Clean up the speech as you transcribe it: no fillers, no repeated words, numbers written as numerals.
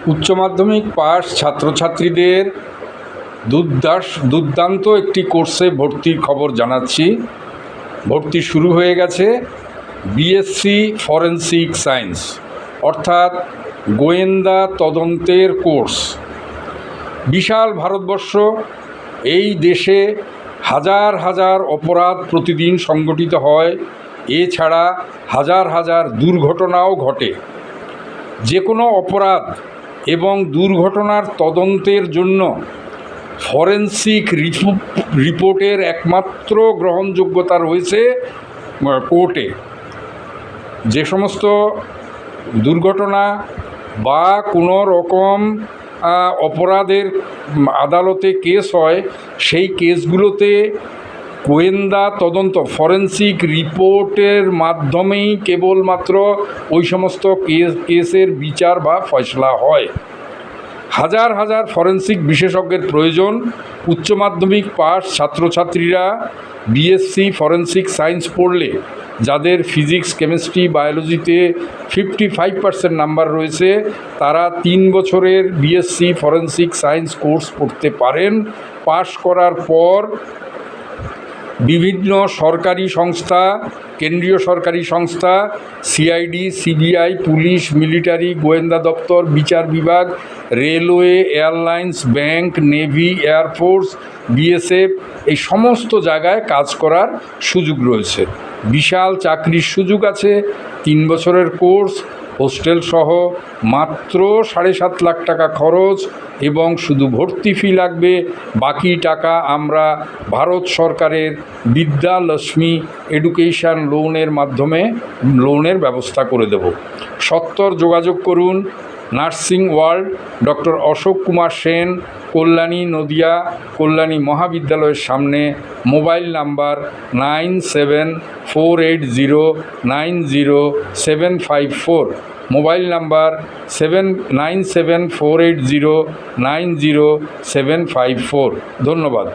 উচ্চ মাধ্যমিক পাস ছাত্রছাত্রীদের দুর্দান্ত একটি কোর্সে ভর্তির খবর জানাচ্ছি। ভর্তি শুরু হয়ে গেছে। বিএসসি ফরেনসিক সায়েন্স অর্থাৎ গোয়েন্দা তদন্তের কোর্স। বিশাল ভারতবর্ষ, এই দেশে হাজার হাজার অপরাধ প্রতিদিন সংগঠিত হয়। এছাড়া হাজার হাজার দুর্ঘটনাও ঘটে। যে কোনো অপরাধ এবং দুর্ঘটনার তদন্তের জন্য ফরেনসিক রিপোর্টের একমাত্র গ্রহণযোগ্যতা রয়েছে কোর্টে। যে সমস্ত দুর্ঘটনা বা কোনো রকম অপরাধের আদালতে কেস হয়, সেই কেসগুলোতে গোয়েন্দা তদন্ত ফরেনসিক রিপোর্টের মাধ্যমেই কেবলমাত্র ওই সমস্ত কেসের বিচার বা ফয়সলা হয়। হাজার হাজার ফরেনসিক বিশেষজ্ঞের প্রয়োজন। উচ্চ মাধ্যমিক পাস ছাত্রছাত্রীরা বিএসসি ফরেনসিক সায়েন্স পড়লে, যাদের ফিজিক্স, কেমিস্ট্রি, বায়োলজিতে 55% নাম্বার রয়েছে, তারা 3 বছরের বিএসসি ফরেনসিক সায়েন্স কোর্স পড়তে পারেন। পাশ করার পর বিভিন্ন সরকারি সংস্থা, কেন্দ্রীয় সরকারি সংস্থা, সিআইডি, সিবিআই, পুলিশ, মিলিটারি, গোয়েন্দা দপ্তর, বিচার বিভাগ, railway, airlines, bank, navy, air force, BSF, এই সমস্ত জায়গায় কাজ করার সুযোগ রয়েছে। বিশাল চাকরির সুযোগ আছে। 3 বছরের কোর্স, হোস্টেল সহ মাত্র 7.5 লাখ টাকা খরচ, এবং শুধু ভর্তি ফি লাগবে। বাকি টাকা আমরা ভারত সরকারের বিদ্যালক্ষ্মী এডুকেশন লোনের মাধ্যমে লোনের ব্যবস্থা করে দেব। সত্বর যোগাযোগ করুন। Nursing world, doctor Ashok Kumar Sen, Kalyani, Nadia, Kalyani মহাবিদ্যালয়ের সামনে। Mobile number 9748090754, mobile number 9748090754। ধন্যবাদ।